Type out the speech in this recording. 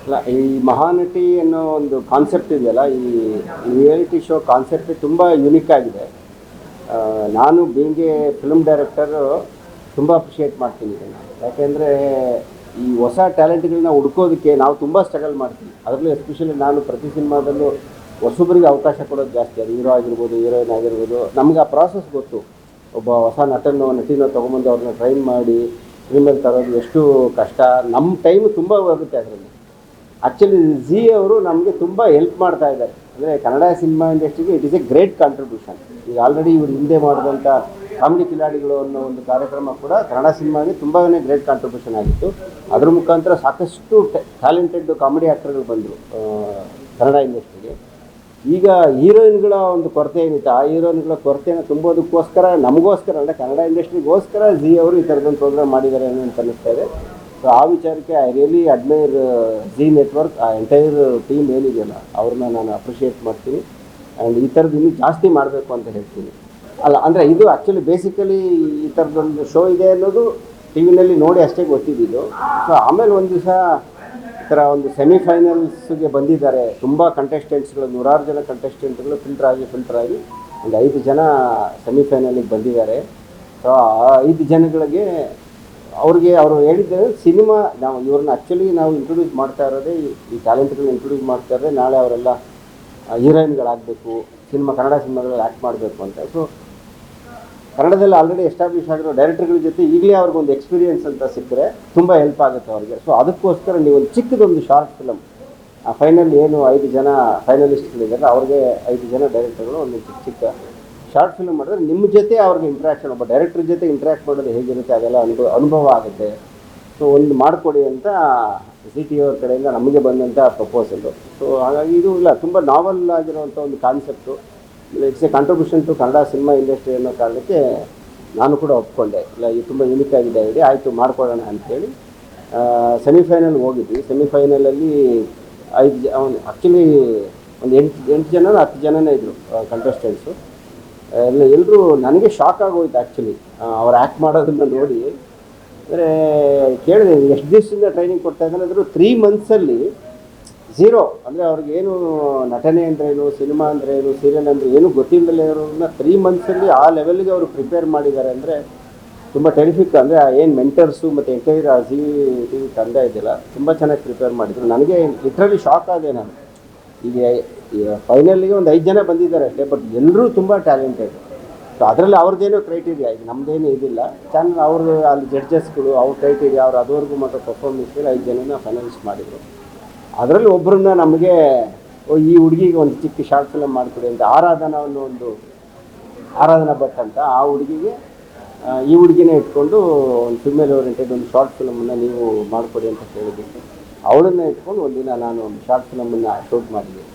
ಅಲ್ಲ, ಈ ಮಹಾನಟಿ ಅನ್ನೋ ಒಂದು ಕಾನ್ಸೆಪ್ಟ್ ಇದೆಯಲ್ಲ, ಈ ರಿಯಾಲಿಟಿ ಶೋ ಕಾನ್ಸೆಪ್ಟ್ ತುಂಬ ಯುನಿಕ್ ಆಗಿದೆ. ನಾನು ಬೀಂಗ್ ಎ ಫಿಲ್ಮ್ ಡೈರೆಕ್ಟರು ತುಂಬ ಅಪ್ರಿಷಿಯೇಟ್ ಮಾಡ್ತೀನಿ ಇದನ್ನು. ಯಾಕೆಂದರೆ ಈ ಹೊಸ ಟ್ಯಾಲೆಂಟ್ಗಳನ್ನ ಹುಡ್ಕೋದಕ್ಕೆ ನಾವು ತುಂಬ ಸ್ಟ್ರಗಲ್ ಮಾಡ್ತೀವಿ. ಅದರಲ್ಲೂ ಎಸ್ಪೆಷಲಿ ನಾನು ಪ್ರತಿ ಸಿನಿಮಾದಲ್ಲೂ ಹೊಸಬರಿಗೆ ಅವಕಾಶ ಕೊಡೋದು ಜಾಸ್ತಿ. ಅದು ಹೀರೋ ಆಗಿರ್ಬೋದು, ಹೀರೋಯಿನ್ ಆಗಿರ್ಬೋದು. ನಮ್ಗೆ ಆ ಪ್ರಾಸೆಸ್ ಗೊತ್ತು. ಒಬ್ಬ ಹೊಸ ನಟಿನೋ ತೊಗೊಂಬಂದು ಅವ್ರನ್ನ ಟ್ರೈನ್ ಮಾಡಿ ಫಿಲ್ಮಲ್ಲಿ ತರೋದು ಎಷ್ಟು ಕಷ್ಟ. ನಮ್ಮ ಟೈಮ್ ತುಂಬ ಹೋಗುತ್ತೆ ಅದರಲ್ಲಿ. ಆ್ಯಕ್ಚುಲಿ ಝೀ ಅವರು ನಮಗೆ ತುಂಬ ಹೆಲ್ಪ್ ಮಾಡ್ತಾ ಇದ್ದಾರೆ. ಅಂದರೆ ಕನ್ನಡ ಸಿನಿಮಾ ಇಂಡಸ್ಟ್ರಿಗೆ it is A great contribution. ಈಗ ಆಲ್ರೆಡಿ ಇವರು ಹಿಂದೆ ಮಾಡಿದಂಥ ಕಾಮಿಡಿ ಕಿಲಾಡಿಗಳು ಅನ್ನೋ ಒಂದು ಕಾರ್ಯಕ್ರಮ ಕೂಡ ಕನ್ನಡ ಸಿನಿಮಾಗೆ ತುಂಬಾ ಗ್ರೇಟ್ ಕಾಂಟ್ರಿಬ್ಯೂಷನ್ ಆಗಿತ್ತು. ಅದ್ರ ಮುಖಾಂತರ ಸಾಕಷ್ಟು ಟ್ಯಾಲೆಂಟೆಡ್ ಕಾಮಿಡಿ ಆ್ಯಕ್ಟರ್ಗಳು ಬಂದರು ಕನ್ನಡ ಇಂಡಸ್ಟ್ರಿಗೆ. ಈಗ ಹೀರೋಯಿನ್ಗಳ ಒಂದು ಕೊರತೆ ಏನಿತ್ತು, ಆ ಹೀರೋಯಿನ್ಗಳ ಕೊರತೆಯನ್ನು ತುಂಬೋದಕ್ಕೋಸ್ಕರ ನಮಗೋಸ್ಕರ ಅಂದರೆ ಕನ್ನಡ ಇಂಡಸ್ಟ್ರಿಗೋಸ್ಕರ ಝೀ ಅವರು ಈ ಥರದೊಂದು ಪ್ರೋಗ್ರಾಮ್ ಮಾಡಿದ್ದಾರೆ ಅಂತ ಅನ್ನಿಸ್ತಾ ಇದೆ. ಸೊ ಆ ವಿಚಾರಕ್ಕೆ I really admire Zee network. ಆ ಎಂಟೈರ್ ಟೀಮ್ ಏನಿದೆಯಲ್ಲ ಅವ್ರನ್ನ ನಾನು ಅಪ್ರಿಷಿಯೇಟ್ ಮಾಡ್ತೀನಿ. ಆ್ಯಂಡ್ ಈ ಥರದ್ದು ಇನ್ನೂ ಜಾಸ್ತಿ ಮಾಡಬೇಕು ಅಂತ ಹೇಳ್ತೀನಿ. ಅಲ್ಲ ಅಂದರೆ ಇದು ಆ್ಯಕ್ಚುಲಿ ಬೇಸಿಕಲಿ ಈ ಥರದೊಂದು ಶೋ ಇದೆ ಅನ್ನೋದು ಟಿ ವಿನಲ್ಲಿ ನೋಡಿ ಅಷ್ಟೇ ಗೊತ್ತಿದ್ದು. ಸೊ ಆಮೇಲೆ ಒಂದು ದಿವಸ ಈ ಥರ ಒಂದು ಸೆಮಿಫೈನಲ್ಸ್ಗೆ ಬಂದಿದ್ದಾರೆ ತುಂಬ ಕಂಟೆಸ್ಟೆಂಟ್ಸ್ಗಳು, 100 ಜನ ಕಂಟೆಸ್ಟೆಂಟ್ಗಳು ಫಿಲ್ಟರ್ ಆಗಿ ಒಂದು 5 ಜನ ಸೆಮಿಫೈನಲಿಗೆ ಬಂದಿದ್ದಾರೆ. ಸೊ ಆ 5 ಜನಗಳಿಗೆ ಅವ್ರಿಗೆ ಅವರು ಹೇಳಿದ್ದಾರೆ, ಸಿನಿಮಾ ನಾವು ಇವ್ರನ್ನ ಆ್ಯಕ್ಚುಲಿ ನಾವು ಇಂಟ್ರೊಡ್ಯೂಸ್ ಮಾಡ್ತಾ ಇರೋದೇ, ಈ ಟ್ಯಾಲೆಂಟ್ಗಳನ್ನ ಇಂಟ್ರೊಡ್ಯೂಸ್ ಮಾಡ್ತಾ ಇರೋದೇ ನಾಳೆ ಅವರೆಲ್ಲ ಹೀರೋಯಿನ್ಗಳಾಗಬೇಕು, ಕನ್ನಡ ಸಿನಿಮಾಗಳಲ್ಲಿ ಆ್ಯಕ್ಟ್ ಮಾಡಬೇಕು ಅಂತ. ಸೊ ಕನ್ನಡದಲ್ಲಿ ಆಲ್ರೆಡಿ ಎಸ್ಟಾಬ್ಲಿಷ್ ಆಗಿರೋ ಡೈರೆಕ್ಟರ್ಗಳ ಜೊತೆ ಈಗಲೇ ಅವ್ರಿಗೊಂದು ಎಕ್ಸ್ಪೀರಿಯೆನ್ಸ್ ಅಂತ ಸಿಕ್ಕರೆ ತುಂಬ ಹೆಲ್ಪ್ ಆಗುತ್ತೆ ಅವ್ರಿಗೆ. ಸೊ ಅದಕ್ಕೋಸ್ಕರ ನೀವು ಒಂದು ಚಿಕ್ಕದೊಂದು ಶಾರ್ಟ್ ಫಿಲಮ್, ಆ ಫೈನಲ್ ಏನು 5 ಜನ ಫೈನಲಿಸ್ಟ್ಗಳಿದ್ದಾರೆ ಅವ್ರಿಗೆ 5 ಜನ ಡೈರೆಕ್ಟರ್ಗಳು ಒಂದು ಚಿಕ್ಕ ಶಾರ್ಟ್ ಫಿಲ್ಮ್ ಮಾಡಿದ್ರೆ ನಿಮ್ಮ ಜೊತೆ ಅವ್ರಿಗೆ ಇಂಟ್ರ್ಯಾಕ್ಷನ್, ಒಬ್ಬ ಡೈರೆಕ್ಟರ್ ಜೊತೆ ಇಂಟ್ರ್ಯಾಕ್ಟ್ ಮಾಡೋದು ಹೇಗಿರುತ್ತೆ ಅದೆಲ್ಲ ಅನುಭವ ಆಗುತ್ತೆ. ಸೊ ಒಂದು ಮಾಡಿಕೊಡಿ ಅಂತ ಸಿ ಟಿ ಅವ್ರ ಕಡೆಯಿಂದ ನಮಗೆ ಬಂದಂಥ ಪ್ರಪೋಸಲ್ಲು. ಸೊ ಹಾಗಾಗಿ ಇದು ಇಲ್ಲ, ತುಂಬ ನಾವಲ್ ಆಗಿರುವಂಥ ಒಂದು concept. It's a contribution to Kannada cinema industry ಅನ್ನೋ ಕಾರಣಕ್ಕೆ ನಾನು ಕೂಡ ಒಪ್ಕೊಂಡೆ. ಇಲ್ಲ, ಇದು ತುಂಬ ಯುನಿಕ್ ಆಗಿದೆ ಐಡಿಯಾ, ಆಯಿತು ಮಾಡ್ಕೊಳ್ಳೋಣ ಅಂಥೇಳಿ ಸೆಮಿಫೈನಲ್ ಹೋಗಿದ್ವಿ. ಸೆಮಿಫೈನಲಲ್ಲಿ 5 ಆ್ಯಕ್ಚುಲಿ ಒಂದು 8 ಜನ 10 ಜನನೇ ಇದ್ದರು ಕಂಟೆಸ್ಟೆಂಟ್ಸು. ಎಲ್ಲರೂ ನನಗೆ ಶಾಕ್ ಆಗೋಯ್ತು ಆ್ಯಕ್ಚುಲಿ ಅವ್ರು ಆ್ಯಕ್ಟ್ ಮಾಡೋದನ್ನು ನೋಡಿ. ಅಂದರೆ ಕೇಳಿದೆ, ಎಷ್ಟು ದಿವಸದಿಂದ ಟ್ರೈನಿಂಗ್ ಕೊಡ್ತಾ ಇದ್ದಾರೆ ಅಂದರು. 3 ಮಂತ್ಸಲ್ಲಿ ಝೀರೋ, ಅಂದರೆ ಅವ್ರಿಗೇನು ನಟನೆ ಅಂದ್ರೇನು, ಸಿನಿಮಾ ಅಂದ್ರೇನು, ಸೀರಿಯಲ್ ಅಂದರೆ ಏನು ಗೊತ್ತಿಲ್ಲದಲ್ಲೇ ಇರೋರನ್ನ 3 ಮಂತ್ಸಲ್ಲಿ ಆ ಲೆವೆಲ್ಗೆ ಅವರು ಪ್ರಿಪೇರ್ ಮಾಡಿದ್ದಾರೆ. ಅಂದರೆ ತುಂಬ ಟೆರಿಫಿಕ್. ಅಂದರೆ ಏನು ಮೆಂಟರ್ಸು ಮತ್ತು ಎಂಟೈರ್ ಝೀ ಟಿ ವಿ ತಂಡ ಇದೆಯಲ್ಲ, ತುಂಬ ಚೆನ್ನಾಗಿ ಪ್ರಿಪೇರ್ ಮಾಡಿದರು. ನನಗೆ ಲಿಟ್ರಲಿ ಶಾಕ್ ಆದೆ ನಾನು. ಈಗ ಫೈನಲ್ಲಿಗೆ ಒಂದು 5 ಜನ ಬಂದಿದ್ದಾರೆ ಅಷ್ಟೇ, ಬಟ್ ಎಲ್ಲರೂ ತುಂಬ ಟ್ಯಾಲೆಂಟೆಡ್. ಸೊ ಅದರಲ್ಲಿ ಅವ್ರದ್ದೇನೋ ಕ್ರೈಟೀರಿಯಾ, ಈಗ ನಮ್ಮದೇನೂ ಇದಿಲ್ಲ. ಚಾನಲ್ ಅವರು ಅಲ್ಲಿ ಜಡ್ಜಸ್ಗಳು ಅವ್ರ ಕ್ರೈಟೀರಿಯಾ, ಅವ್ರು ಅದುವರೆಗೂ ಮತ್ತು ಪರ್ಫಾರ್ಮೆನ್ಸ್ಗೆ 5 ಜನನ ಫೈನಲಿಸ್ಟ್ ಮಾಡಿದರು. ಅದರಲ್ಲಿ ಒಬ್ಬರನ್ನ ನಮಗೆ ಈ ಹುಡುಗಿಗೆ ಒಂದು ಚಿಕ್ಕ ಶಾರ್ಟ್ ಫಿಲಮ್ ಮಾಡಿಕೊಡಿ ಅಂತ, ಆರಾಧನಾ ಭಟ್ ಅಂತ, ಆ ಹುಡುಗಿಗೆ ಈ ಹುಡುಗಿನೇ ಇಟ್ಕೊಂಡು ಒಂದು ಫಿಮೇಲ್ ಓರಿಯೆಂಟೆಡ್ ಒಂದು ಶಾರ್ಟ್ ಫಿಲಮನ್ನು ನೀವು ಮಾಡಿಕೊಡಿ ಅಂತ ಕೇಳಿದ್ದೀನಿ. ಅವಳನ್ನು ಇಟ್ಕೊಂಡು ಒಂದಿನ ನಾನು ಒಂದು ಶಾರ್ಟ್ ಫಿಲಮನ್ನು ಶೂಟ್ ಮಾಡಿದ್ದೀನಿ.